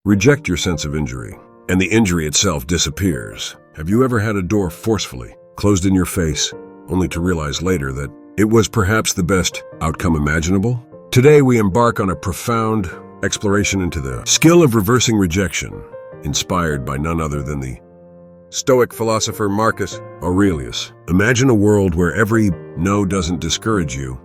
Reject your sense of injury, and the injury itself disappears. Have you ever had a door forcefully closed in your face, only to realize later that it was perhaps the best outcome imaginable? Today we embark on a profound exploration into the skill of reversing rejection, inspired by none other than the Stoic philosopher Marcus Aurelius. Imagine a world where every no doesn't discourage you,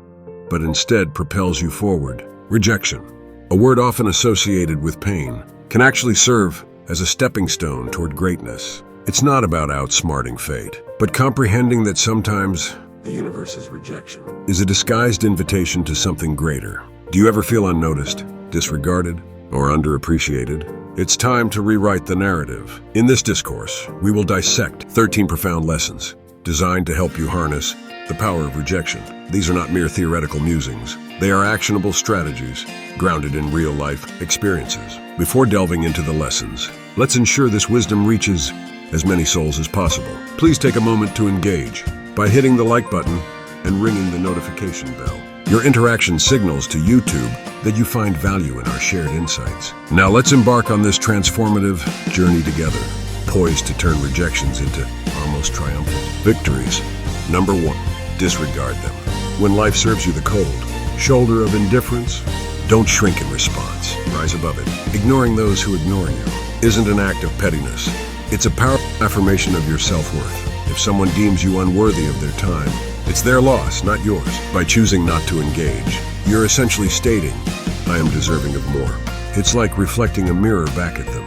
but instead propels you forward. Rejection, a word often associated with pain, can actually serve as a stepping stone toward greatness. It's not about outsmarting fate, but comprehending that sometimes the universe's rejection is a disguised invitation to something greater. Do you ever feel unnoticed, disregarded, or underappreciated? It's time to rewrite the narrative. In this discourse, we will dissect 13 profound lessons designed to help you harness the power of rejection. These are not mere theoretical musings. They are actionable strategies grounded in real-life experiences. Before delving into the lessons, let's ensure this wisdom reaches as many souls as possible. Please take a moment to engage by hitting the like button and ringing the notification bell. Your interaction signals to YouTube that you find value in our shared insights. Now let's embark on this transformative journey together, poised to turn rejections into almost triumphant victories. Number 1, disregard them. When life serves you the cold shoulder of indifference, don't shrink in response. Rise above it. Ignoring those who ignore you isn't an act of pettiness. It's a powerful affirmation of your self-worth. If someone deems you unworthy of their time, it's their loss, not yours. By choosing not to engage, you're essentially stating, I am deserving of more. It's like reflecting a mirror back at them,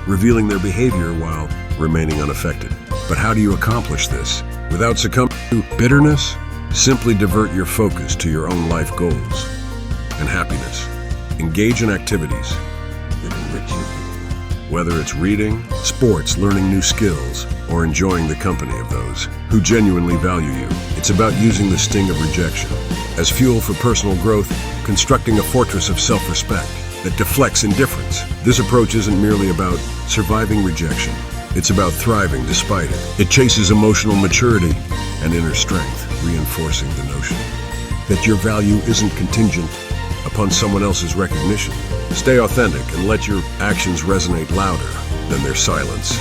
revealing their behavior while remaining unaffected. But how do you accomplish this without succumbing to bitterness? Simply divert your focus to your own life goals and happiness. Engage in activities that enrich you. Whether it's reading, sports, learning new skills, or enjoying the company of those who genuinely value you. It's about using the sting of rejection as fuel for personal growth, constructing a fortress of self-respect that deflects indifference. This approach isn't merely about surviving rejection. It's about thriving despite it. It chases emotional maturity and inner strength, reinforcing the notion that your value isn't contingent upon someone else's recognition. Stay authentic and let your actions resonate louder than their silence.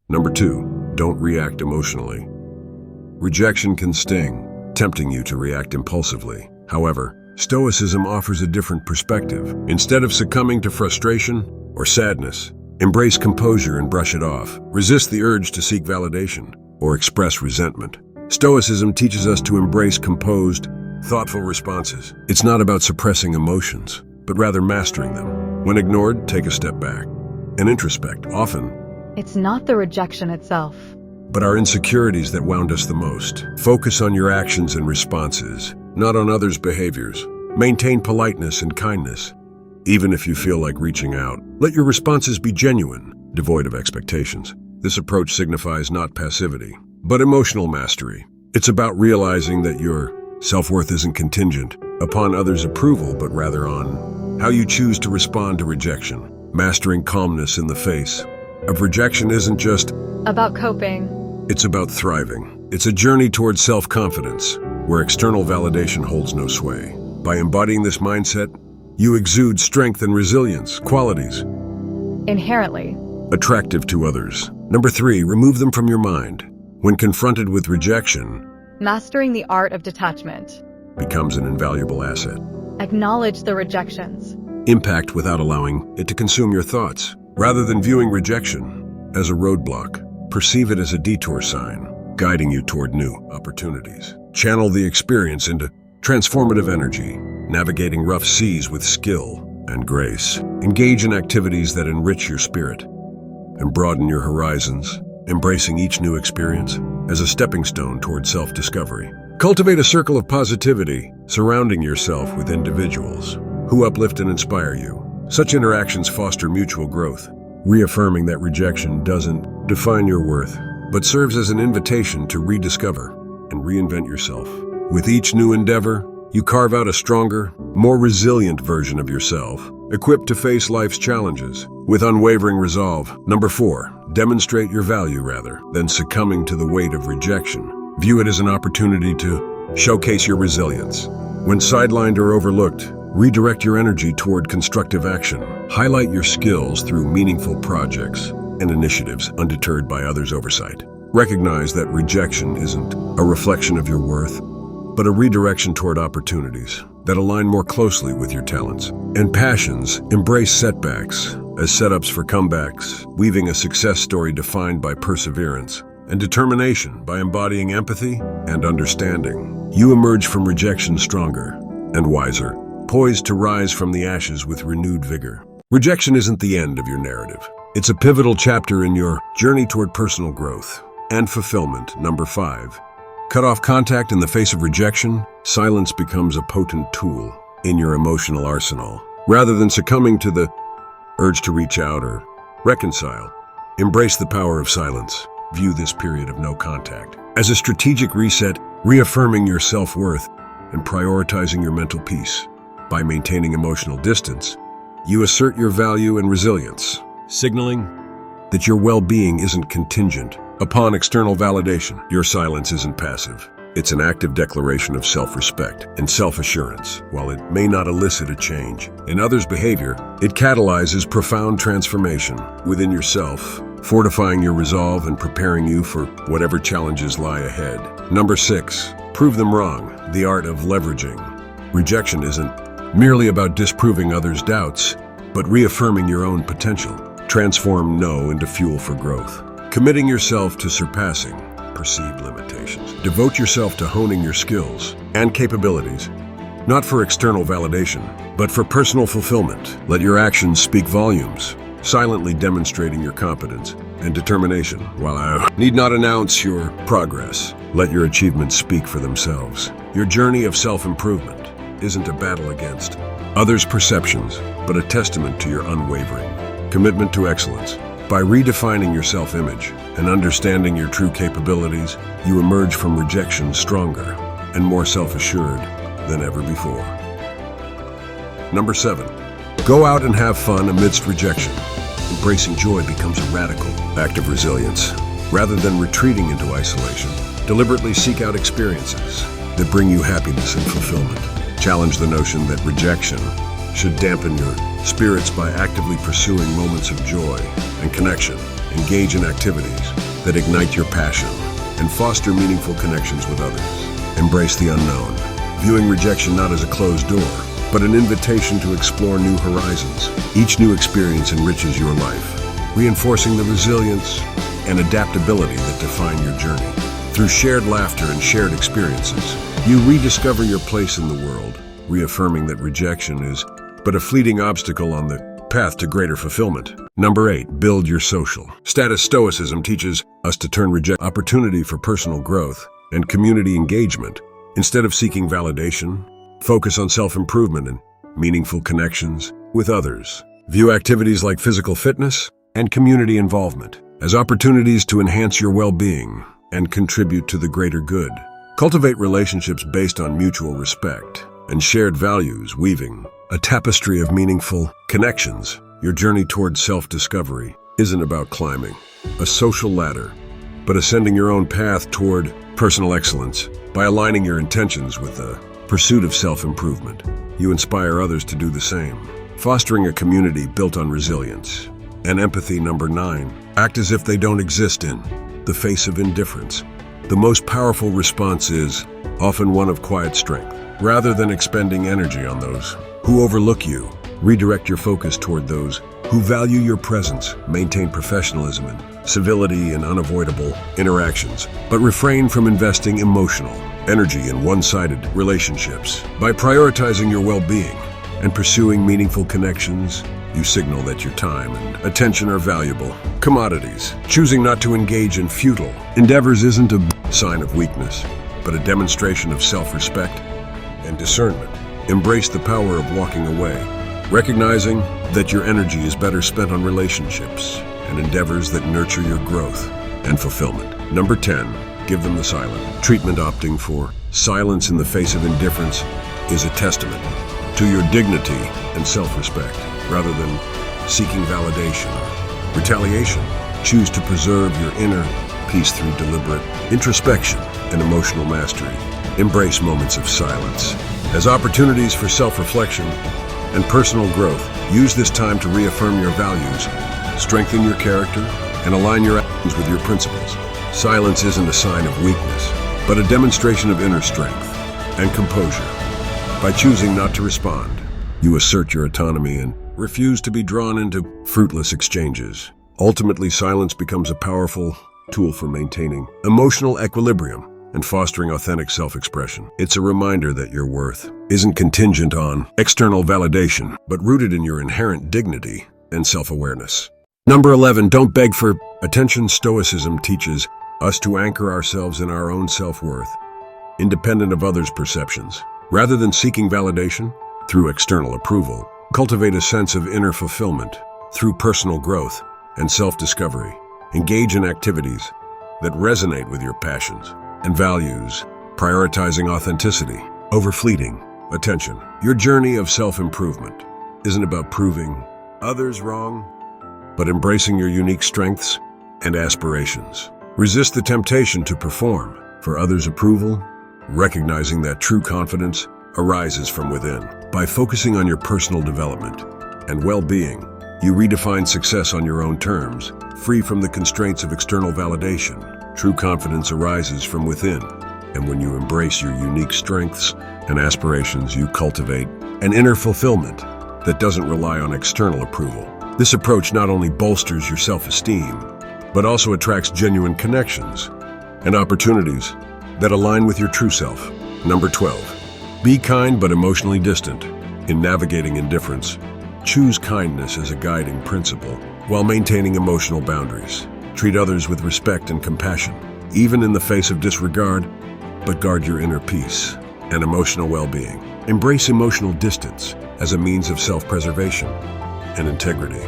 Number 2, don't react emotionally. Rejection can sting, tempting you to react impulsively. However, Stoicism offers a different perspective. Instead of succumbing to frustration or sadness, embrace composure and brush it off. Resist the urge to seek validation or express resentment. Stoicism teaches us to embrace composed, thoughtful responses. It's not about suppressing emotions, but rather mastering them. When ignored, take a step back and introspect. Often, it's not the rejection itself, but our insecurities that wound us the most. Focus on your actions and responses, not on others' behaviors. Maintain politeness and kindness, even if you feel like reaching out. Let your responses be genuine, devoid of expectations. This approach signifies not passivity, but emotional mastery. It's about realizing that your self-worth isn't contingent upon others' approval, but rather on how you choose to respond to rejection. Mastering calmness in the face of rejection isn't just about coping. It's about thriving. It's a journey towards self-confidence, where external validation holds no sway. By embodying this mindset, you exude strength and resilience, qualities inherently attractive to others. Number 3, remove them from your mind. When confronted with rejection, mastering the art of detachment becomes an invaluable asset. Acknowledge the rejections. Impact without allowing it to consume your thoughts. Rather than viewing rejection as a roadblock, perceive it as a detour sign, guiding you toward new opportunities. Channel the experience into transformative energy, navigating rough seas with skill and grace. Engage in activities that enrich your spirit and broaden your horizons, embracing each new experience as a stepping stone toward self-discovery. Cultivate a circle of positivity, surrounding yourself with individuals who uplift and inspire you. Such interactions foster mutual growth, reaffirming that rejection doesn't define your worth, but serves as an invitation to rediscover and reinvent yourself. With each new endeavor, you carve out a stronger, more resilient version of yourself, equipped to face life's challenges with unwavering resolve. Number 4, demonstrate your value rather than succumbing to the weight of rejection. View it as an opportunity to showcase your resilience. When sidelined or overlooked, Redirect your energy toward constructive action. Highlight your skills through meaningful projects and initiatives undeterred by others' oversight. Recognize that rejection isn't a reflection of your worth, but a redirection toward opportunities that align more closely with your talents and passions. Embrace setbacks as setups for comebacks, weaving a success story defined by perseverance and determination. By embodying empathy and understanding, you emerge from rejection stronger and wiser, poised to rise from the ashes with renewed vigor. Rejection isn't the end of your narrative. It's a pivotal chapter in your journey toward personal growth and fulfillment. Number 5. Cut off contact in the face of rejection. Silence becomes a potent tool in your emotional arsenal. Rather than succumbing to the urge to reach out or reconcile, embrace the power of silence. View this period of no contact as a strategic reset, reaffirming your self-worth and prioritizing your mental peace. By maintaining emotional distance, you assert your value and resilience, signaling that your well-being isn't contingent upon external validation. Your silence isn't passive. It's an active declaration of self-respect and self-assurance. While it may not elicit a change in others' behavior, it catalyzes profound transformation within yourself, fortifying your resolve and preparing you for whatever challenges lie ahead. Number 6. Prove them wrong. The art of leveraging. Rejection isn't merely about disproving others' doubts, but reaffirming your own potential. Transform no into fuel for growth, committing yourself to surpassing perceived limitations. Devote yourself to honing your skills and capabilities, not for external validation, but for personal fulfillment. Let your actions speak volumes, silently demonstrating your competence and determination. While I need not announce your progress, let your achievements speak for themselves. Your journey of self-improvement isn't a battle against others' perceptions, but a testament to your unwavering commitment to excellence. By redefining your self-image and understanding your true capabilities, you emerge from rejection stronger and more self-assured than ever before. Number 7. Go out and have fun amidst rejection. Embracing joy becomes a radical act of resilience. Rather than retreating into isolation, deliberately seek out experiences that bring you happiness and fulfillment. Challenge the notion that rejection should dampen your spirits by actively pursuing moments of joy and connection. Engage in activities that ignite your passion and foster meaningful connections with others. Embrace the unknown, viewing rejection not as a closed door, but an invitation to explore new horizons. Each new experience enriches your life, reinforcing the resilience and adaptability that define your journey. Through shared laughter and shared experiences, you rediscover your place in the world, reaffirming that rejection is but a fleeting obstacle on the path to greater fulfillment. Number 8. Build your social status. Stoicism teaches us to turn rejection opportunity for personal growth and community engagement. Instead of seeking validation, focus on self-improvement and meaningful connections with others. View activities like physical fitness and community involvement as opportunities to enhance your well-being and contribute to the greater good. Cultivate relationships based on mutual respect and shared values, weaving a tapestry of meaningful connections. Your journey towards self-discovery isn't about climbing a social ladder, but ascending your own path toward personal excellence. By aligning your intentions with the pursuit of self-improvement, you inspire others to do the same, fostering a community built on resilience and empathy. Number 9. Act as if they don't exist in the face of indifference. The most powerful response is often one of quiet strength. Rather than expending energy on those who overlook you, redirect your focus toward those who value your presence. Maintain professionalism and civility in unavoidable interactions, but refrain from investing emotional energy in one-sided relationships. By prioritizing your well-being and pursuing meaningful connections, you signal that your time and attention are valuable commodities. Choosing not to engage in futile endeavors isn't a sign of weakness, but a demonstration of self-respect and discernment. Embrace the power of walking away, recognizing that your energy is better spent on relationships and endeavors that nurture your growth and fulfillment. Number 10. Give them the silent treatment. Opting for silence in the face of indifference is a testament to your dignity and self-respect. Rather than seeking validation or retaliation, choose to preserve your inner peace through deliberate introspection and emotional mastery. Embrace moments of silence as opportunities for self-reflection and personal growth. Use this time to reaffirm your values, strengthen your character, and align your actions with your principles. Silence isn't a sign of weakness, but a demonstration of inner strength and composure. By choosing not to respond, you assert your autonomy and refuse to be drawn into fruitless exchanges. Ultimately, silence becomes a powerful tool for maintaining emotional equilibrium and fostering authentic self-expression. It's a reminder that your worth isn't contingent on external validation, but rooted in your inherent dignity and self-awareness. Number 11, don't beg for attention. Stoicism teaches us to anchor ourselves in our own self-worth, independent of others' perceptions. Rather than seeking validation through external approval, cultivate a sense of inner fulfillment through personal growth and self-discovery. Engage in activities that resonate with your passions and values, prioritizing authenticity over fleeting attention. Your journey of self-improvement isn't about proving others wrong, but embracing your unique strengths and aspirations. Resist the temptation to perform for others' approval, recognizing that true confidence arises from within. By focusing on your personal development and well-being, you redefine success on your own terms, free from the constraints of external validation. True confidence arises from within, and when you embrace your unique strengths and aspirations, you cultivate an inner fulfillment that doesn't rely on external approval. This approach not only bolsters your self-esteem, but also attracts genuine connections and opportunities that align with your true self. Number 12. Be kind but emotionally distant. In navigating indifference, choose kindness as a guiding principle while maintaining emotional boundaries. Treat others with respect and compassion, even in the face of disregard, but guard your inner peace and emotional well-being. Embrace emotional distance as a means of self-preservation and integrity,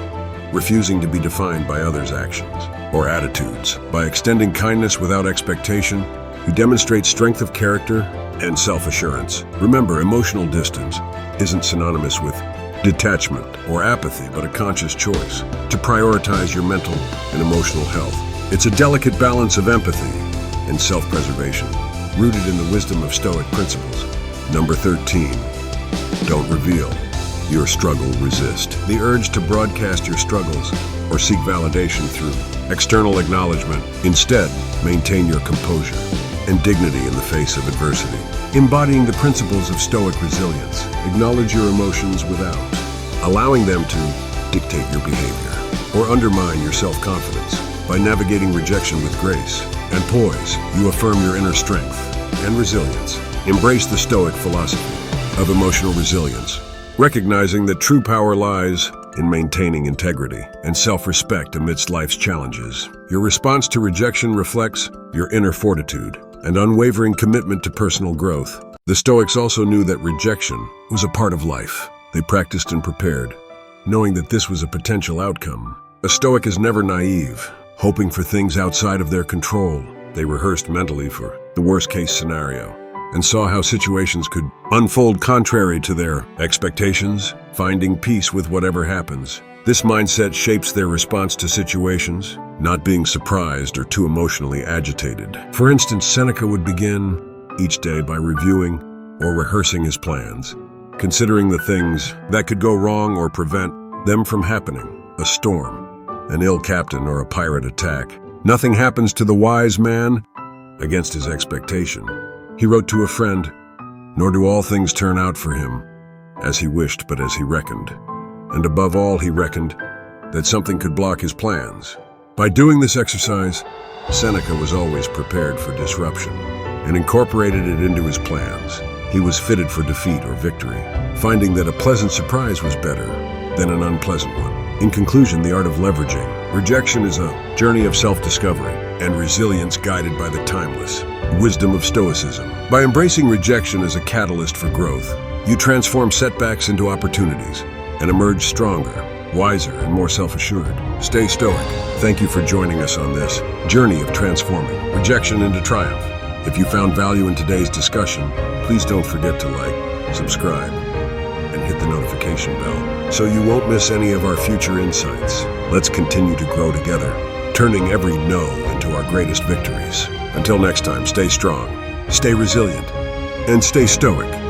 refusing to be defined by others' actions or attitudes. By extending kindness without expectation, you demonstrate strength of character and self-assurance. Remember, emotional distance isn't synonymous with detachment or apathy, but a conscious choice to prioritize your mental and emotional health. It's a delicate balance of empathy and self-preservation, rooted in the wisdom of Stoic principles. Number 13, don't reveal your struggle. Resist the urge to broadcast your struggles or seek validation through external acknowledgement. Instead, maintain your composure and dignity in the face of adversity. Embodying the principles of Stoic resilience, acknowledge your emotions without allowing them to dictate your behavior or undermine your self-confidence. By navigating rejection with grace and poise, you affirm your inner strength and resilience. Embrace the Stoic philosophy of emotional resilience, recognizing that true power lies in maintaining integrity and self-respect amidst life's challenges. Your response to rejection reflects your inner fortitude and unwavering commitment to personal growth. The Stoics also knew that rejection was a part of life. They practiced and prepared, knowing that this was a potential outcome. A Stoic is never naive, hoping for things outside of their control. They rehearsed mentally for the worst-case scenario and saw how situations could unfold contrary to their expectations, finding peace with whatever happens. This mindset shapes their response to situations, not being surprised or too emotionally agitated. For instance, Seneca would begin each day by reviewing or rehearsing his plans, considering the things that could go wrong or prevent them from happening. A storm, an ill captain, or a pirate attack. Nothing happens to the wise man against his expectation. He wrote to a friend, nor do all things turn out for him as he wished, but as he reckoned. And above all, he reckoned that something could block his plans. By doing this exercise, Seneca was always prepared for disruption and incorporated it into his plans. He was fitted for defeat or victory, finding that a pleasant surprise was better than an unpleasant one. In conclusion, the art of leveraging rejection is a journey of self-discovery and resilience guided by the timeless wisdom of Stoicism. By embracing rejection as a catalyst for growth, you transform setbacks into opportunities and emerge stronger, wiser, and more self-assured. Stay stoic. Thank you for joining us on this journey of transforming rejection into triumph. If you found value in today's discussion, please don't forget to like, subscribe, and hit the notification bell so you won't miss any of our future insights. Let's continue to grow together, turning every no into our greatest victories. Until next time, stay strong, stay resilient, and stay stoic.